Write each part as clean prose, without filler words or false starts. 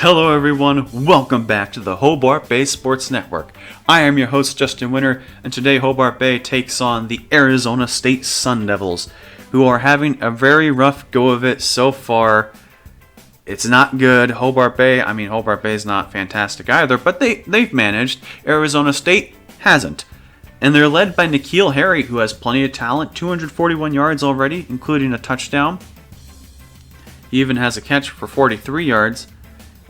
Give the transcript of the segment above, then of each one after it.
Hello everyone, welcome back to the Hobart Bay Sports Network. I am your host Justin Winter, and today Hobart Bay takes on the Arizona State Sun Devils, who are having a very rough go of it so far. It's not good. Hobart Bay is not fantastic either, but they've managed. Arizona State hasn't. And they're led by N'Keal Harry, who has plenty of talent, 241 yards already, including a touchdown. He even has a catch for 43 yards.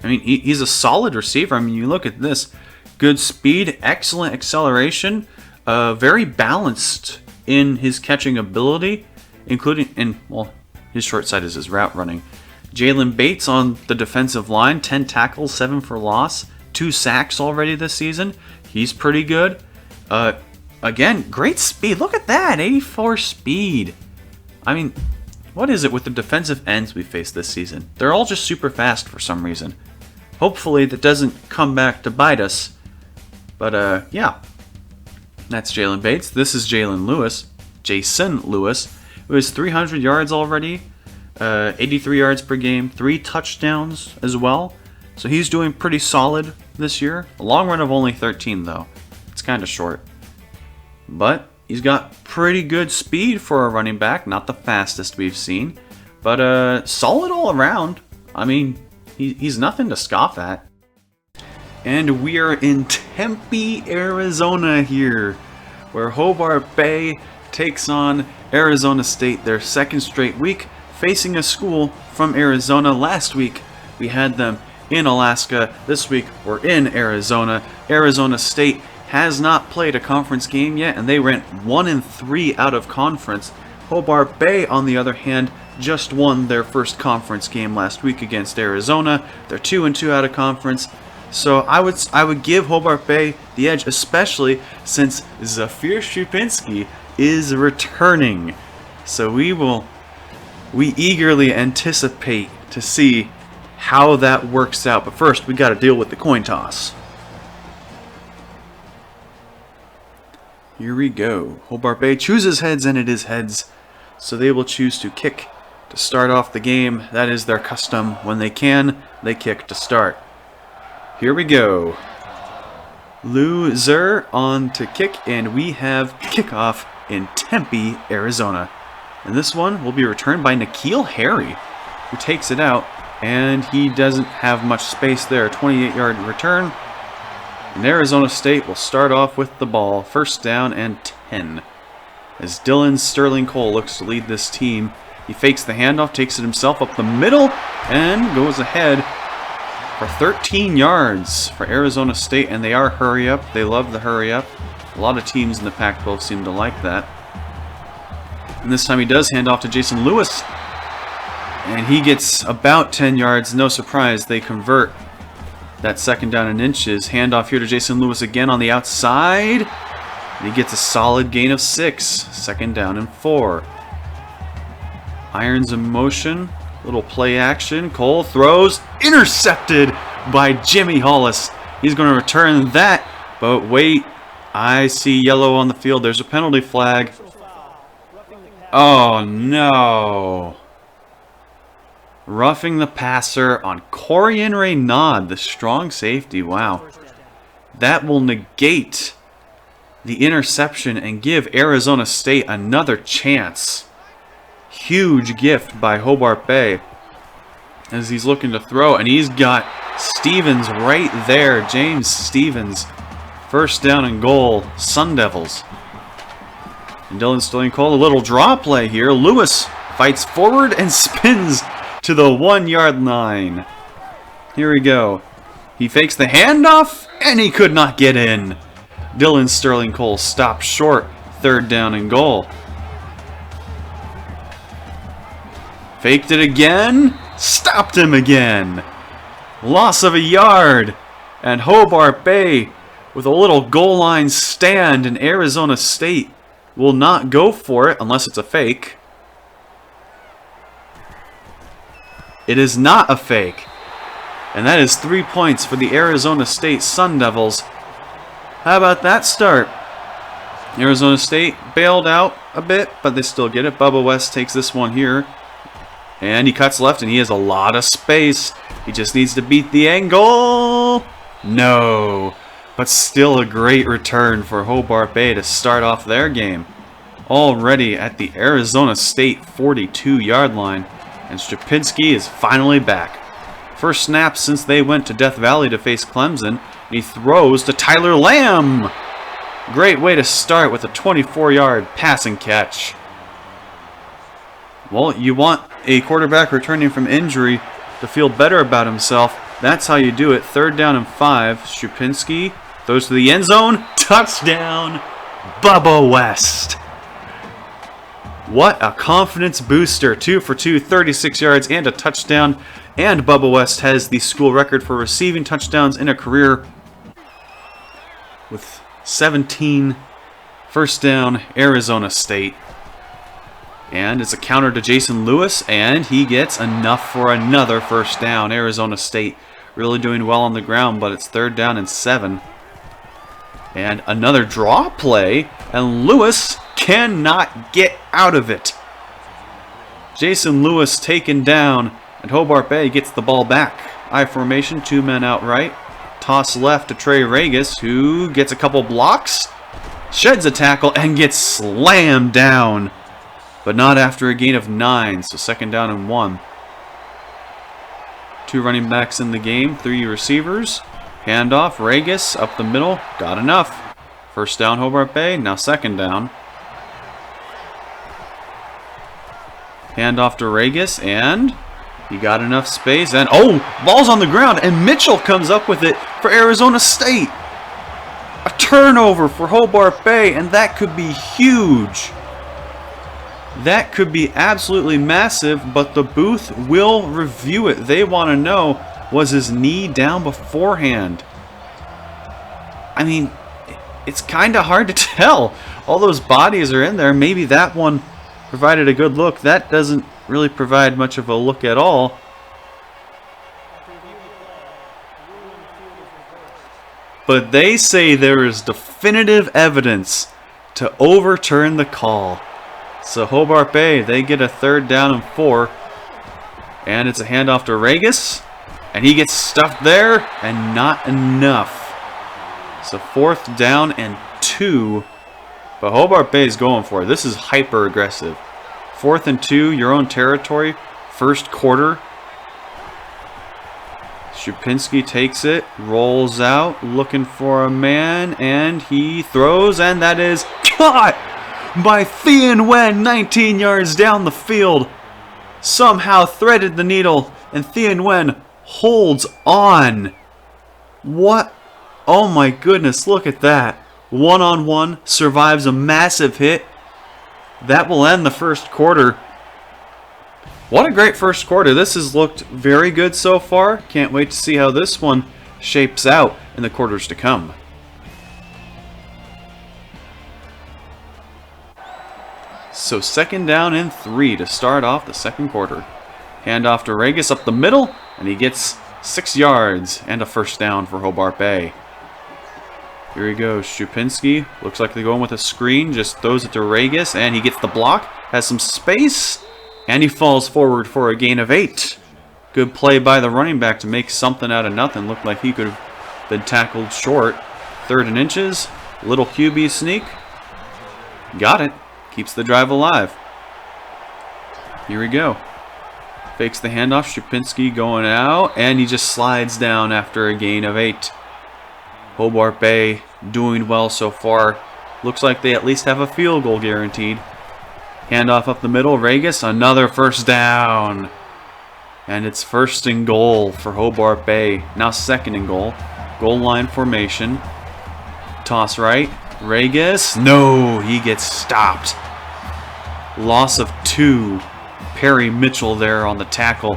I mean, he's a solid receiver. I mean, you look at this. Good speed, excellent acceleration, very balanced in his catching ability, including his short side is his route running. Jalen Bates on the defensive line, 10 tackles, 7 for loss, 2 sacks already this season. He's pretty good. Again, great speed. Look at that, 84 speed. I mean, what is it with the defensive ends we face this season? They're all just super fast for some reason. Hopefully that doesn't come back to bite us. But yeah, that's Jalen Bates. This is Jason Lewis, who has 300 yards already, 83 yards per game, 3 touchdowns as well. So he's doing pretty solid this year. A long run of only 13 though. It's kind of short. But he's got pretty good speed for a running back. Not the fastest we've seen, but solid all around. I mean, he's nothing to scoff at. And we are in Tempe, Arizona here, where Hobart Bay takes on Arizona State, their second straight week, facing a school from Arizona. Last week, we had them in Alaska. This week, we're in Arizona. Arizona State has not played a conference game yet, and they went 1-3 out of conference. Hobart Bay, on the other hand, just won their first conference game last week against Arizona. They're 2-2 out of conference. So I would give Hobart Bay the edge, especially since Zaafir Strupinski is returning. So we eagerly anticipate to see how that works out. But first, we got to deal with the coin toss. Here we go. Hobart Bay chooses heads, and it is heads. So they will choose to kick to start off the game. That is their custom. When they can, they kick to start. Here we go. Loser on to kick, and we have kickoff in Tempe, Arizona. And this one will be returned by N'Keal Harry, who takes it out, and he doesn't have much space there. 28-yard return. And Arizona State will start off with the ball. First down and 10. As Dylan Sterling Cole looks to lead this team. He fakes the handoff, takes it himself up the middle, and goes ahead for 13 yards for Arizona State. And they are hurry up. They love the hurry up. A lot of teams in the Pac-12 seem to like that. And this time he does hand off to Jason Lewis. And he gets about 10 yards. No surprise, they convert that second down in inches. Handoff here to Jason Lewis again on the outside. And he gets a solid gain of 6. Second down and 4. Irons in motion. Little play action. Cole throws. Intercepted by Jimmy Hollis. He's going to return that. But wait. I see yellow on the field. There's a penalty flag. Oh no. Roughing the passer on Corian Reynaud, the strong safety. Wow. That will negate the interception and give Arizona State another chance. Huge gift by Hobart Bay as he's looking to throw, and he's got Stevens right there. James Stevens. First down and goal. Sun Devils. And Dylan Sterling Cole, a little draw play here. Lewis fights forward and spins to the 1-yard line. Here we go. He fakes the handoff, and he could not get in. Dylan Sterling Cole stopped short. Third down and goal. Faked it again. Stopped him again. Loss of a yard. And Hobart Bay with a little goal line stand, and Arizona State will not go for it unless it's a fake. It is not a fake. And that is 3 points for the Arizona State Sun Devils. How about that start? Arizona State bailed out a bit, but they still get it. Bubba West takes this one here. And he cuts left, and he has a lot of space. He just needs to beat the angle. No. But still a great return for Hobart Bay to start off their game. Already at the Arizona State 42-yard line. And Strupinski is finally back. First snap since they went to Death Valley to face Clemson. And he throws to Tyler Lamb. Great way to start with a 24-yard passing catch. Well, you want a quarterback returning from injury to feel better about himself. That's how you do it. 3rd down and 5. Strupinski throws to the end zone. Touchdown, Bubba West. What a confidence booster. 2 for 2, 36 yards and a touchdown. And Bubba West has the school record for receiving touchdowns in a career with 17. First down, Arizona State. And it's a counter to Jason Lewis, and he gets enough for another first down. Arizona State really doing well on the ground, but it's 3rd down and 7. And another draw play, and Lewis cannot get out of it. Jason Lewis taken down, and Hobart Bay gets the ball back. I formation, 2 men out right. Toss left to Trey Regis, who gets a couple blocks, sheds a tackle, and gets slammed down. But not after a gain of 9, so 2nd down and 1. 2 running backs in the game, 3 receivers. Handoff, Regis up the middle, got enough. First down, Hobart Bay, now 2nd down. Handoff to Regis, and he got enough space, and oh, ball's on the ground, and Mitchell comes up with it for Arizona State. A turnover for Hobart Bay, and that could be huge. That could be absolutely massive, but the booth will review it. They want to know, was his knee down beforehand? I mean, it's kind of hard to tell. All those bodies are in there. Maybe that one provided a good look. That doesn't really provide much of a look at all. But they say there is definitive evidence to overturn the call. So Hobart Bay, they get a 3rd down and 4. And it's a handoff to Regis. And he gets stuffed there, and not enough. So 4th down and 2. But Hobart Bay is going for it. This is hyper aggressive. 4th and 2, your own territory. 1st quarter. Strupinski takes it, rolls out, looking for a man, and he throws, and that is caught by Thien Nguyen, 19 yards down the field. Somehow threaded the needle, and Thien Nguyen holds on. What? Oh my goodness, look at that. 1-on-1, survives a massive hit. That will end the 1st quarter. What a great 1st quarter. This has looked very good so far. Can't wait to see how this one shapes out in the quarters to come. So 2nd down and 3 to start off the 2nd quarter. Handoff to Regis up the middle, and he gets 6 yards and a first down for Hobart Bay. Here he goes, Strupinski. Looks like they're going with a screen. Just throws it to Regis, and he gets the block. Has some space, and he falls forward for a gain of 8. Good play by the running back to make something out of nothing. Looked like he could have been tackled short. 3rd and inches. Little QB sneak. Got it. Keeps the drive alive. Here we go. Fakes the handoff. Strupinski going out, and he just slides down after a gain of 8. Hobart Bay doing well so far. Looks like they at least have a field goal guaranteed. Handoff up the middle. Regis, another first down. And it's 1st and goal for Hobart Bay. Now 2nd and goal. Goal line formation. Toss right. Regis. No, he gets stopped. Loss of 2. Perry Mitchell there on the tackle.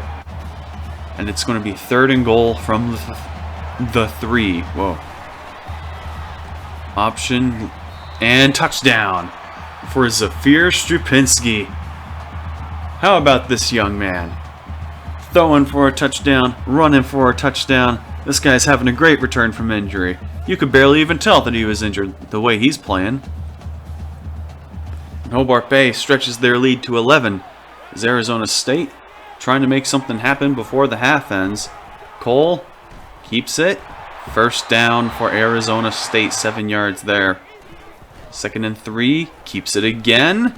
And it's going to be 3rd and goal from the 3. Whoa. Option and touchdown for Zaafir Strupinski. How about this young man? Throwing for a touchdown, running for a touchdown. This guy's having a great return from injury. You could barely even tell that he was injured the way he's playing. And Hobart Bay stretches their lead to 11 as Arizona State trying to make something happen before the half ends. Cole keeps it. First down for Arizona State, 7 yards there. 2nd and 3, keeps it again.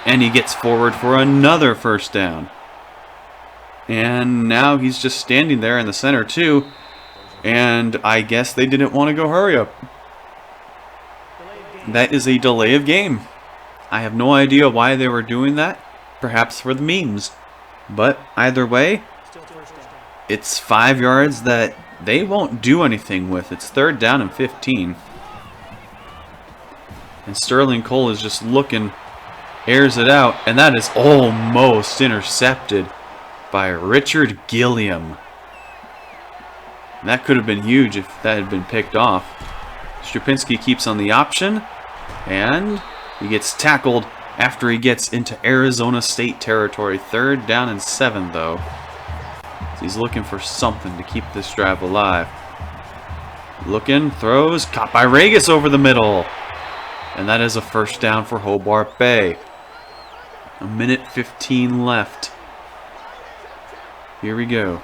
And he gets forward for another first down. And now he's just standing there in the center too. And I guess they didn't want to go hurry up. That is a delay of game. I have no idea why they were doing that. Perhaps for the memes. But either way, it's 5 yards that they won't do anything with. It's 3rd down and 15. And Sterling Cole is just looking, airs it out, and that is almost intercepted by Richard Gilliam. That could have been huge if that had been picked off. Strupinski keeps on the option, and he gets tackled after he gets into Arizona State territory. 3rd down and 7, though. So he's looking for something to keep this drive alive. Looking, throws, caught by Regis over the middle. And that is a first down for Hobart Bay. 1:15 left. Here we go.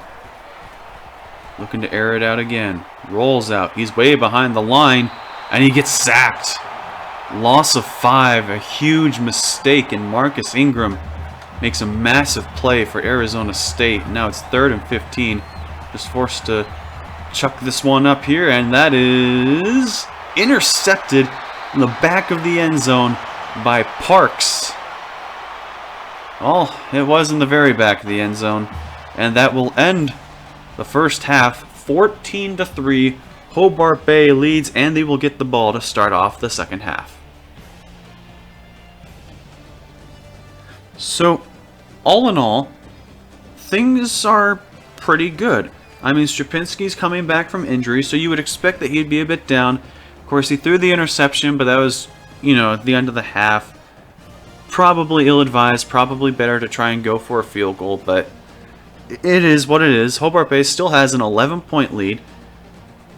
Looking to air it out again. Rolls out. He's way behind the line. And he gets sacked. Loss of 5. A huge mistake. And Marcus Ingram makes a massive play for Arizona State. Now it's 3rd and 15. Just forced to chuck this one up here. And that is intercepted in the back of the end zone by Parks. Well, it was in the very back of the end zone. And that will end the first half. 14-3. Hobart Bay leads, and they will get the ball to start off the second half. So, all in all, things are pretty good. I mean, Strupinski's coming back from injury, so you would expect that he'd be a bit down. Of course, he threw the interception, but that was, at the end of the half. Probably ill-advised, probably better to try and go for a field goal, but it is what it is. Hobart Bay still has an 11-point lead,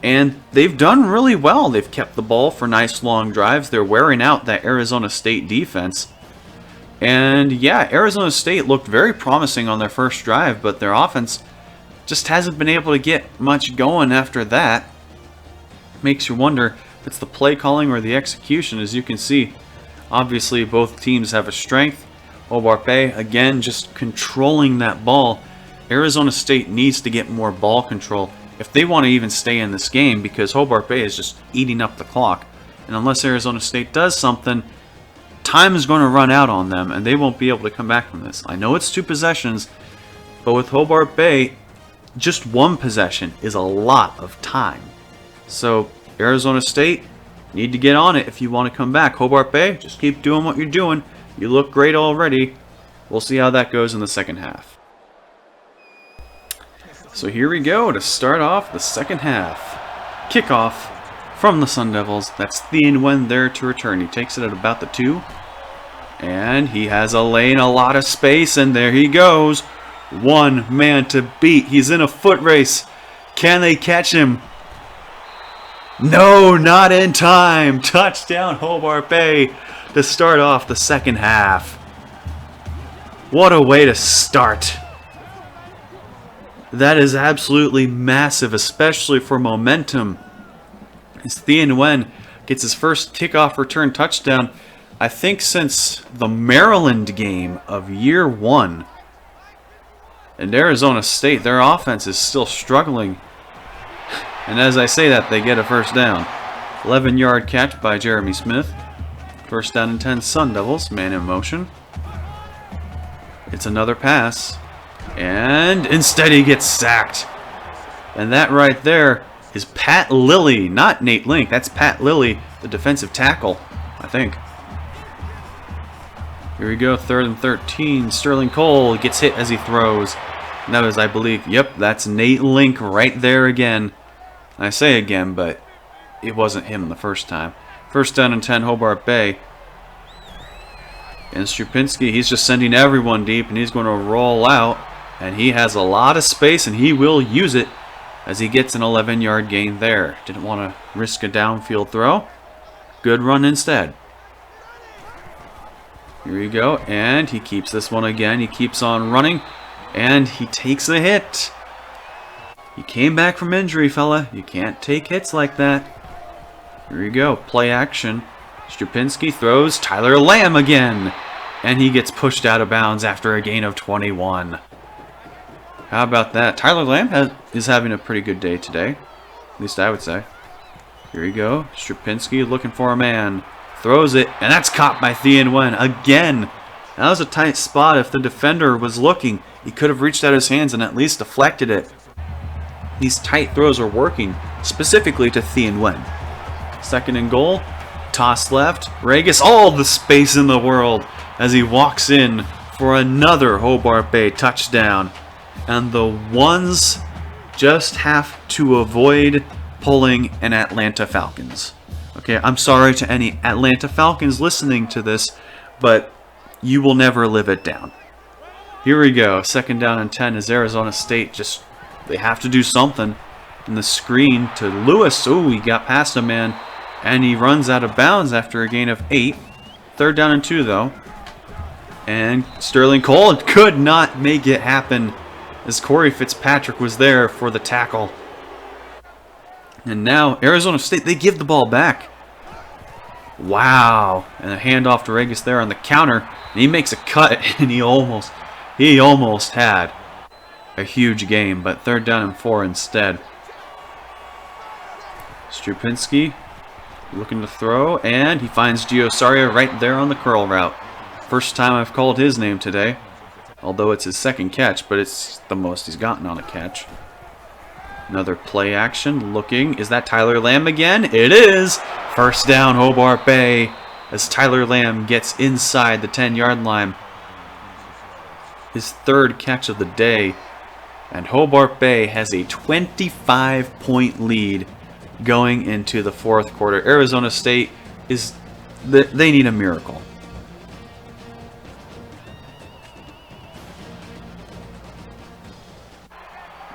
and they've done really well. They've kept the ball for nice long drives. They're wearing out that Arizona State defense. And yeah, Arizona State looked very promising on their first drive, but their offense just hasn't been able to get much going after that. Makes you wonder if it's the play calling or the execution. As you can see, obviously both teams have a strength. Hobart Bay, again, just controlling that ball. Arizona State needs to get more ball control if they want to even stay in this game, because Hobart Bay is just eating up the clock. And unless Arizona State does something, time is going to run out on them, and they won't be able to come back from this. I know it's 2 possessions, but with Hobart Bay, just 1 possession is a lot of time. So Arizona State need to get on it if you want to come back. Hobart Bay, just keep doing what you're doing. You look great already. We'll see how that goes in the second half. So here we go to start off the second half. Kickoff from the Sun Devils. That's Thien Nguyen there to return. He takes it at about the 2. And he has a lane, a lot of space, and there he goes. 1 man to beat. He's in a foot race. Can they catch him? No, not in time. Touchdown Hobart Bay to start off the second half. What a way to start. That is absolutely massive, especially for momentum. As Thien Nguyen gets his first kickoff return touchdown, I think since the Maryland game of year 1. And Arizona State, their offense is still struggling. And as I say that, they get a first down. 11-yard catch by Jeremy Smith. First down and 10 Sun Devils, man in motion. It's another pass. And instead he gets sacked. And that right there is Pat Lilly, not Nate Link. That's Pat Lilly, the defensive tackle, I think. Here we go, 3rd and 13. Sterling Cole gets hit as he throws. And that was, I believe, yep, that's Nate Link right there again. I say again, but it wasn't him the first time. First down and 10, Hobart Bay. And Strupinski, he's just sending everyone deep, and he's going to roll out. And he has a lot of space, and he will use it as he gets an 11-yard gain there. Didn't want to risk a downfield throw. Good run instead. Here we go, and he keeps this one again. He keeps on running. And he takes a hit. You came back from injury, fella. You can't take hits like that. Here you go. Play action. Strupinski throws. Tyler Lamb again. And he gets pushed out of bounds after a gain of 21. How about that? Tyler Lamb is having a pretty good day today. At least I would say. Here you go. Strupinski looking for a man. Throws it. And that's caught by Thien Nguyen again. That was a tight spot. If the defender was looking, he could have reached out his hands and at least deflected it. These tight throws are working, specifically to Thien Nguyen. Second and goal. Toss left. Regis, all the space in the world as he walks in for another Hobart Bay touchdown. And the Ones just have to avoid pulling an Atlanta Falcons. Okay, I'm sorry to any Atlanta Falcons listening to this, but you will never live it down. Here we go. Second down and 10 as Arizona State just, they have to do something. And the screen to Lewis. Oh, he got past a man. And he runs out of bounds after a gain of 8. Third down and 2, though. And Sterling Cole could not make it happen as Corey Fitzpatrick was there for the tackle. And now Arizona State, they give the ball back. Wow. And a handoff to Regis there on the counter. And he makes a cut, and he almost had a huge game. But third down and 4 instead. Strupinski looking to throw, and he finds Giosaria right there on the curl route. First time I've called his name today. Although it's his second catch, but it's the most he's gotten on a catch. Another play action. Looking. Is that Tyler Lamb again? It is! First down, Hobart Bay, as Tyler Lamb gets inside the 10-yard line. His third catch of the day. And Hobart Bay has a 25-point lead going into the fourth quarter. Arizona State they need a miracle.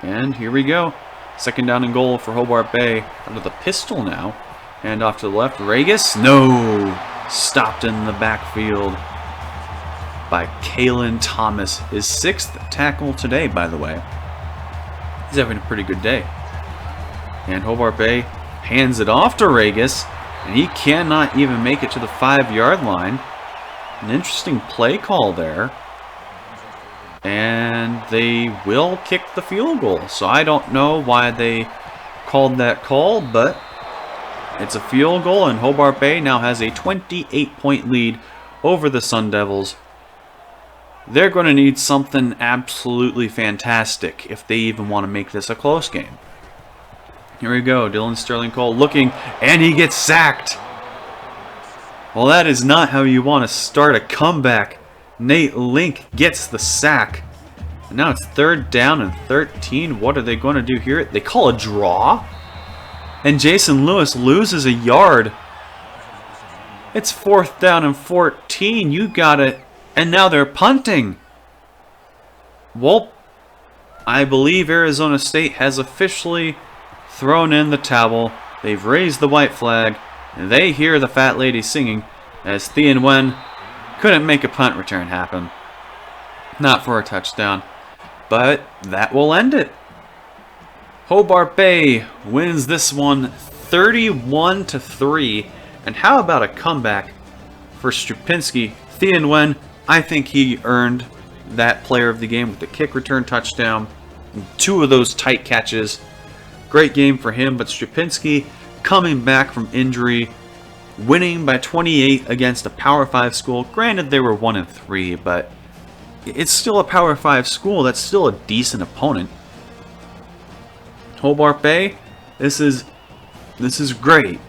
And here we go. Second down and goal for Hobart Bay. Under the pistol now. Hand off to the left. Regis. No. Stopped in the backfield by Kalen Thomas. His 6th tackle today, by the way. He's having a pretty good day. And Hobart Bay hands it off to Regis. And he cannot even make it to the 5-yard line. An interesting play call there. And they will kick the field goal. So I don't know why they called that call, but it's a field goal, and Hobart Bay now has a 28-point lead over the Sun Devils. They're going to need something absolutely fantastic if they even want to make this a close game. Here we go. Dylan Sterling Cole looking, and he gets sacked. Well, that is not how you want to start a comeback. Nate Link gets the sack. And now it's third down and 13. What are they going to do here? They call a draw. And Jason Lewis loses a yard. It's fourth down and 14. You got it. And now they're punting. Well, I believe Arizona State has officially thrown in the towel. They've raised the white flag. And they hear the fat lady singing as Thien Nguyen couldn't make a punt return happen. Not for a touchdown. But that will end it. Hobart Bay wins this one 31-3. And how about a comeback for Strupinski? Thien Nguyen, I think he earned that player of the game with the kick return touchdown. 2 of those tight catches. Great game for him, but Strupinski coming back from injury, winning by 28 against a Power 5 school. Granted, they were 1-3, but it's still a Power 5 school. That's still a decent opponent. Hobart Bay, this is great.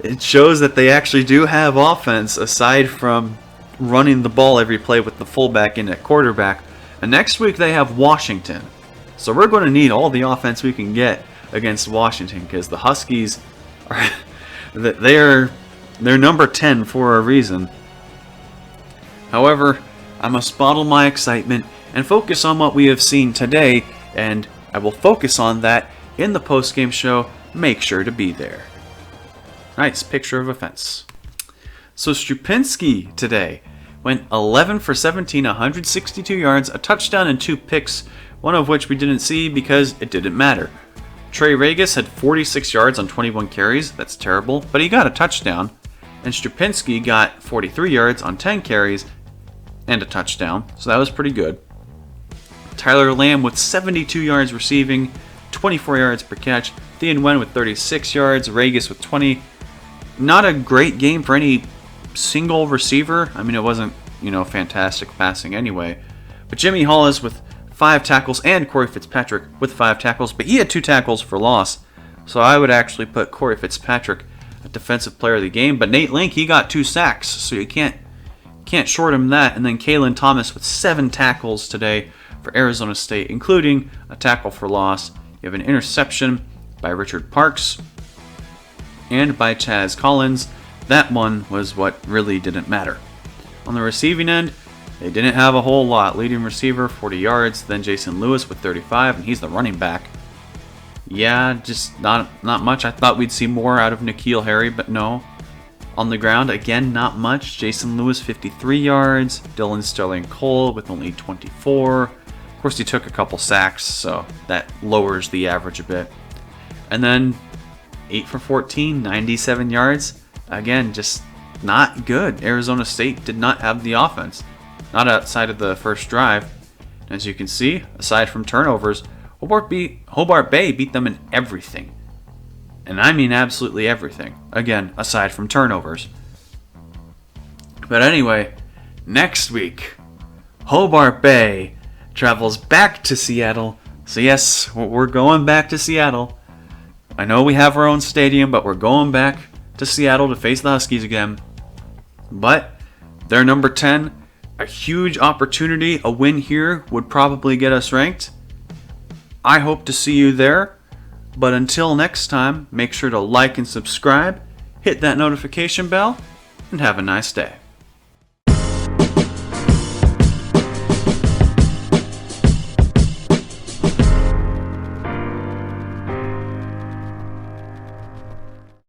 It shows that they actually do have offense aside from running the ball every play with the fullback in at quarterback. And next week they have Washington. So we're going to need all the offense we can get against Washington because the Huskies are they're number 10 for a reason. However, I must bottle my excitement and focus on what we have seen today, and I will focus on that in the post-game show. Make sure to be there. Nice picture of a fence. So Strupinski today. went 11 for 17, 162 yards, a touchdown, and 2 picks, one of which we didn't see because it didn't matter. Trey Regis had 46 yards on 21 carries. That's terrible, but he got a touchdown. And Strupinski got 43 yards on 10 carries and a touchdown, so that was pretty good. Tyler Lamb with 72 yards receiving, 24 yards per catch. Thean Wen with 36 yards, Regis with 20. Not a great game for any single receiver. I mean, it wasn't, fantastic passing anyway. But Jimmy Hollis with 5 tackles and Corey Fitzpatrick with 5 tackles, but he had 2 tackles for loss. So I would actually put Corey Fitzpatrick at defensive player of the game. But Nate Link, he got 2 sacks, so you can't short him that. And then Kalen Thomas with 7 tackles today for Arizona State, including a tackle for loss. You have an interception by Richard Parks and by Chaz Collins. That one was what really didn't matter. On the receiving end, they didn't have a whole lot. Leading receiver, 40 yards, then Jason Lewis with 35, and he's the running back. Yeah, just not much. I thought we'd see more out of N'Keal Harry, but no. On the ground, again, not much. Jason Lewis, 53 yards. Dylan Sterling Cole with only 24. Of course, he took a couple sacks, so that lowers the average a bit. And then 8 for 14, 97 yards. Again, just not good. Arizona State did not have the offense. Not outside of the first drive. As you can see, aside from turnovers, Hobart Bay beat them in everything. And I mean absolutely everything. Again, aside from turnovers. But anyway, next week, Hobart Bay travels back to Seattle. So yes, we're going back to Seattle. I know we have our own stadium, but we're going back to Seattle to face the Huskies again. But they're number 10. A huge opportunity. A win here would probably get us ranked. I hope to see you there. But until next time, make sure to like and subscribe, hit that notification bell, and have a nice day.